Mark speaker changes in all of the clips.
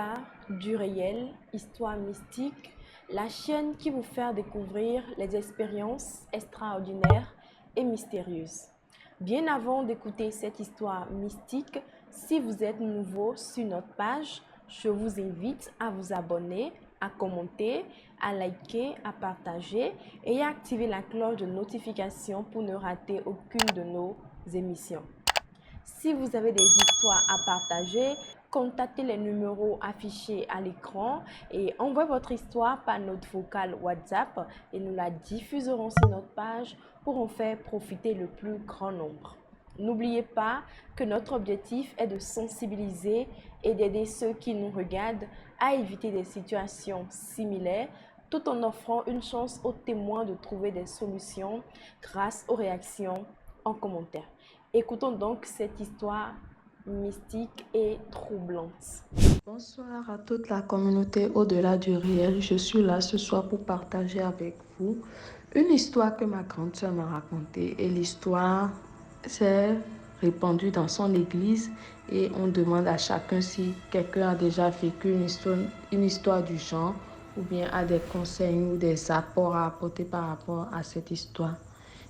Speaker 1: Au-delà du réel, Histoire mystique, la chaîne qui vous fait découvrir les expériences extraordinaires et mystérieuses. Bien avant d'écouter cette histoire mystique, si vous êtes nouveau sur notre page, je vous invite à vous abonner, à commenter, à liker, à partager et à activer la cloche de notification pour ne rater aucune de nos émissions. Si vous avez des histoires à partager, contactez les numéros affichés à l'écran et envoyez votre histoire par notre vocale WhatsApp et nous la diffuserons sur notre page pour en faire profiter le plus grand nombre. N'oubliez pas que notre objectif est de sensibiliser et d'aider ceux qui nous regardent à éviter des situations similaires tout en offrant une chance aux témoins de trouver des solutions grâce aux réactions en commentaire. Écoutons donc cette histoire mystique et troublante.
Speaker 2: Bonsoir à toute la communauté au-delà du réel. Je suis là ce soir pour partager avec vous une histoire que ma grande sœur m'a racontée. Et l'histoire s'est répandue dans son église et on demande à chacun si quelqu'un a déjà vécu une histoire du genre ou bien a des conseils ou des apports à apporter par rapport à cette histoire.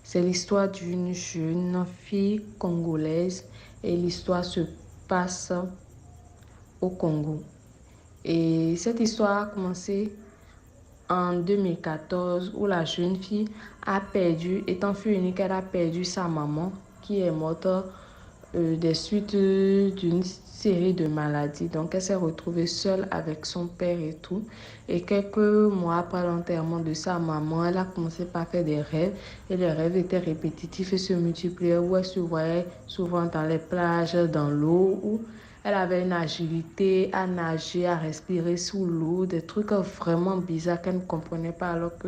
Speaker 2: C'est l'histoire d'une jeune fille congolaise et l'histoire se passe au Congo. Et cette histoire a commencé en 2014 où la jeune fille a perdu, étant fille unique, elle a perdu sa maman qui est morte des suites d'une série de maladies. Donc elle s'est retrouvée seule avec son père et tout. Et quelques mois après l'enterrement de sa maman, elle a commencé par faire des rêves. Et les rêves étaient répétitifs et se multipliaient où elle se voyait souvent dans les plages, dans l'eau, où elle avait une agilité à nager, à respirer sous l'eau, des trucs vraiment bizarres qu'elle ne comprenait pas alors que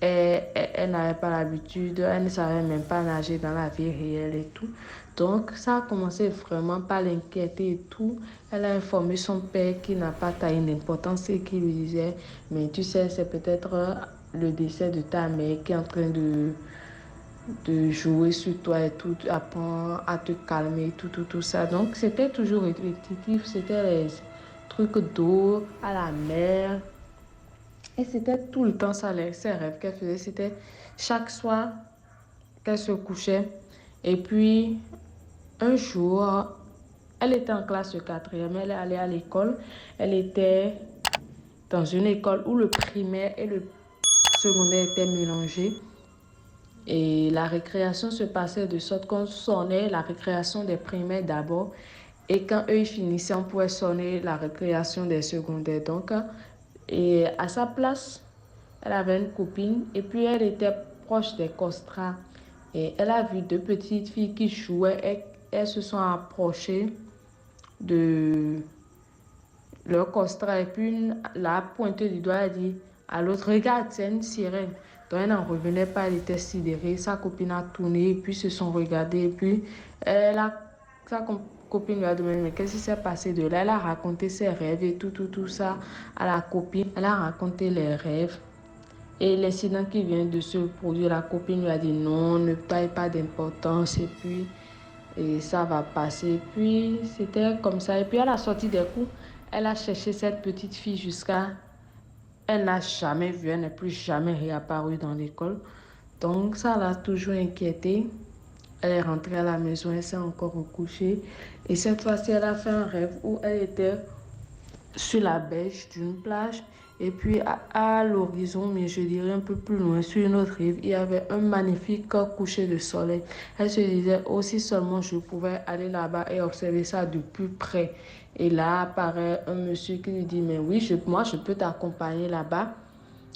Speaker 2: elle n'avait pas l'habitude, elle ne savait même pas nager dans la vie réelle et tout. Donc, ça a commencé vraiment par l'inquiéter et tout. Elle a informé son père qui n'a pas taillé d'importance et qui lui disait, mais tu sais, c'est peut-être le décès de ta mère qui est en train de jouer sur toi et tout, apprends à te calmer, tout ça. Donc, c'était toujours répétitif, c'était les trucs d'eau, à la mer. Et c'était tout le temps ça, ses rêves qu'elle faisait. C'était chaque soir qu'elle se couchait. Et puis, un jour, elle était en classe de quatrième, elle est allée à l'école. Elle était dans une école où le primaire et le secondaire étaient mélangés. Et la récréation se passait de sorte qu'on sonnait la récréation des primaires d'abord. Et quand eux ils finissaient, on pouvait sonner la récréation des secondaires. Donc, et à sa place, elle avait une copine et puis elle était proche des costras. Et elle a vu deux petites filles qui jouaient et elles se sont approchées de leur costras. Et puis une l'a pointé du doigt, elle a dit à l'autre, regarde, c'est une sirène. Donc elle n'en revenait pas, elle était sidérée. Sa copine a tourné et puis se sont regardées. Et puis sa copine lui a demandé, mais qu'est-ce qui s'est passé de là? Elle a raconté ses rêves et tout ça à la copine. Elle a raconté les rêves. Et l'incident qui vient de se produire, la copine lui a dit non, ne taille pas d'importance et puis ça va passer. Puis c'était comme ça. Et puis à la sortie des cours, elle a cherché cette petite fille jusqu'à... Elle n'a jamais vu, elle n'est plus jamais réapparue dans l'école. Donc ça l'a toujours inquiétée. Elle est rentrée à la maison, elle s'est encore recouchée. Et cette fois-ci, elle a fait un rêve où elle était sur la berge d'une plage. Et puis à l'horizon, mais je dirais un peu plus loin, sur une autre rive, il y avait un magnifique coucher de soleil. Elle se disait, aussi seulement je pouvais aller là-bas et observer ça de plus près. Et là apparaît un monsieur qui lui dit, mais oui, moi je peux t'accompagner là-bas.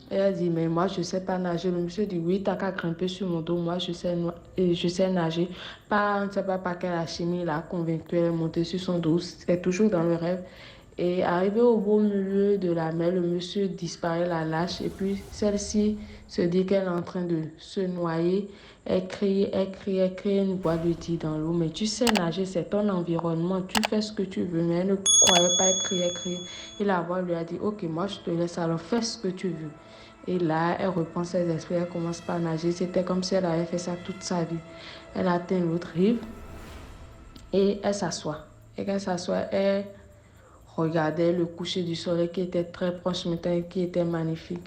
Speaker 2: Et elle dit, mais moi je sais pas nager. Le monsieur dit, oui, t'as qu'à grimper sur mon dos, moi je sais nager. Pas, on ne sait pas par quelle alchimie il a convaincu, elle est montée sur son dos, c'est toujours dans le rêve. Et arrivé au beau milieu de la mer, le monsieur disparaît, la lâche. Et puis celle-ci se dit qu'elle est en train de se noyer. Elle crie, une voix lui dit dans l'eau, mais tu sais nager, c'est ton environnement, tu fais ce que tu veux. Mais elle ne croyait pas, elle criait. Et la voix lui a dit, ok, moi je te laisse, alors fais ce que tu veux. Et là, elle reprend ses esprits, elle commence par nager. C'était comme si elle avait fait ça toute sa vie. Elle atteint l'autre rive et elle s'assoit. Et quand elle s'assoit, elle regardait le coucher du soleil qui était très proche maintenant et qui était magnifique.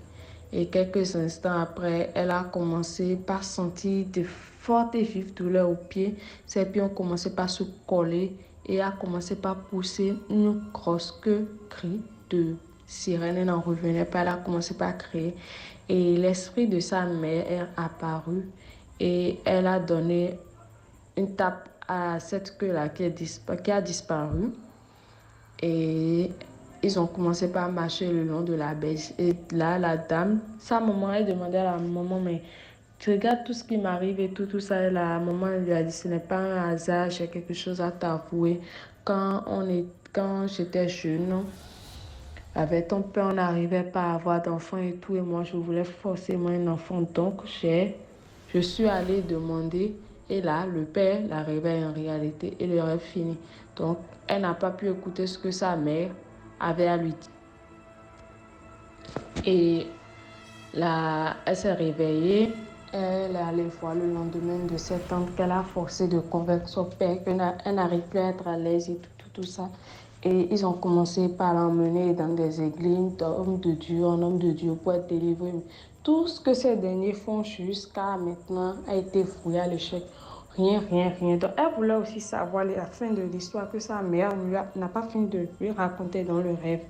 Speaker 2: Et quelques instants après, elle a commencé par sentir de fortes et vives douleurs aux pieds. Ses pieds ont commencé par se coller et a commencé par pousser une grosse cri de sirène. Elle n'en revenait pas, elle a commencé par crier. Et l'esprit de sa mère est apparu et elle a donné une tape à cette queue-là qui a disparu. Et ils ont commencé par marcher le long de la berge. Et là, la dame, sa maman, elle demandait à la maman, mais tu regardes tout ce qui m'arrive et tout ça. Et la maman lui a dit, ce n'est pas un hasard, j'ai quelque chose à t'avouer. Quand j'étais jeune, avec ton père, on n'arrivait pas à avoir d'enfant et tout. Et moi, je voulais forcément un enfant. Donc, je suis allée demander. Et là, le père la réveille en réalité et le rêve fini. Donc, elle n'a pas pu écouter ce que sa mère avait à lui dire. Et là, elle s'est réveillée. Elle est allée voir le lendemain de cette tante qu'elle a forcé de convaincre son père qu'elle n'arrive plus à être à l'aise et tout ça. Et ils ont commencé par l'emmener dans des églises d'hommes de Dieu, en homme de Dieu pour être délivré. Tout ce que ces derniers font jusqu'à maintenant a été fouillé à l'échec. Rien, rien, rien. Donc, elle voulait aussi savoir la fin de l'histoire que sa mère n'a pas fini de lui raconter dans le rêve.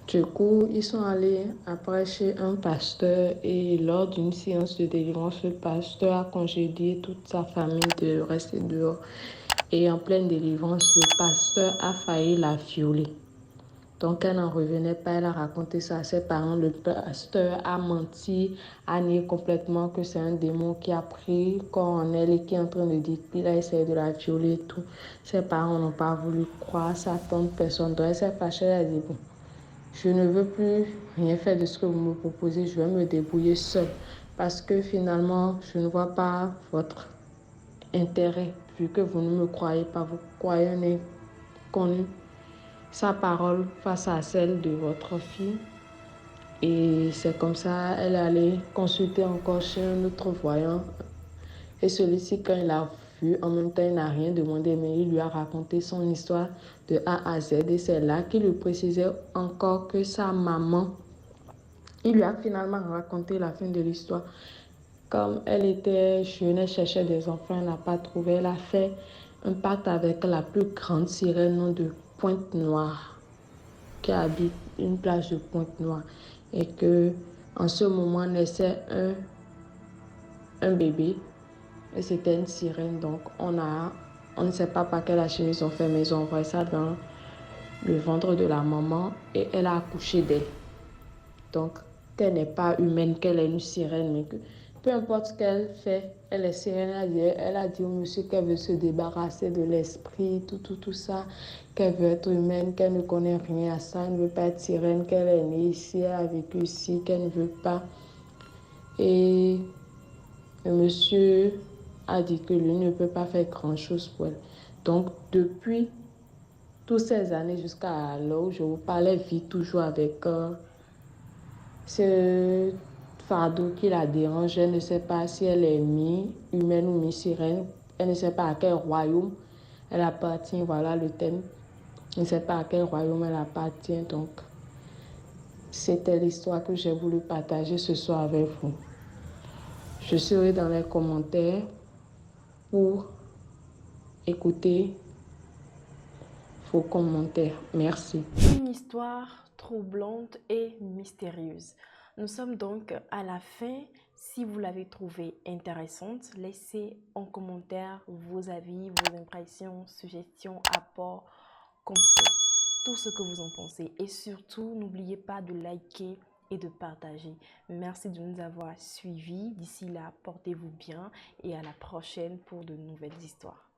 Speaker 2: Du coup, ils sont allés après chez un pasteur et lors d'une séance de délivrance, le pasteur a congédié toute sa famille de rester dehors. Et en pleine délivrance, le pasteur a failli la violer. Donc, elle n'en revenait pas, elle a raconté ça à ses parents. Le pasteur a menti, a nié complètement que c'est un démon qui a pris corps en elle et qui est en train de dire qu'il a essayé de la violer et tout. Ses parents n'ont pas voulu croire, sa tante, personne. Donc, elle s'est fâchée, elle a dit, bon, je ne veux plus rien faire de ce que vous me proposez, je vais me débrouiller seule. Parce que finalement, je ne vois pas votre intérêt, vu que vous ne me croyez pas, vous croyez un inconnu, sa parole face à celle de votre fille. Et c'est comme ça, elle est allée consulter encore chez un autre voyant. Et celui-ci, quand il a vu, en même temps, il n'a rien demandé, mais il lui a raconté son histoire de A à Z. Et c'est là qu'il lui précisait encore que sa maman, il lui a finalement raconté la fin de l'histoire. Comme elle était jeune, elle cherchait des enfants, elle n'a pas trouvé. Elle a fait un pacte avec la plus grande sirène de Pointe-Noire, qui habite une plage de Pointe-Noire. Et que en ce moment naissait un bébé. Et c'était une sirène. Donc on ne sait pas par quelle alchimie ils ont fait, mais ils ont envoyé ça dans le ventre de la maman et elle a accouché d'elle. Donc, qu'elle n'est pas humaine, qu'elle est une sirène, mais que peu importe ce qu'elle fait, elle est sirène. Elle a dit au monsieur qu'elle veut se débarrasser de l'esprit, tout ça, qu'elle veut être humaine, qu'elle ne connaît rien à ça, elle ne veut pas être sirène, qu'elle est née ici, elle a vécu ici, qu'elle ne veut pas. Et le monsieur a dit que lui ne peut pas faire grand-chose pour elle. Donc, depuis toutes ces années jusqu'à l'heure où je vous parlais, elle vit toujours avec ce fardeau qui la dérange. Elle ne sait pas si elle est mi-humaine ou mi-sirène. Elle ne sait pas à quel royaume elle appartient. Voilà le thème. Elle ne sait pas à quel royaume elle appartient. Donc, c'était l'histoire que j'ai voulu partager ce soir avec vous. Je serai dans les commentaires pour écouter vos commentaires. Merci.
Speaker 1: Une histoire troublante et mystérieuse. Nous sommes donc à la fin. Si vous l'avez trouvée intéressante, laissez en commentaire vos avis, vos impressions, suggestions, apports, conseils, tout ce que vous en pensez. Et surtout, n'oubliez pas de liker et de partager. Merci de nous avoir suivis. D'ici là, portez-vous bien et à la prochaine pour de nouvelles histoires.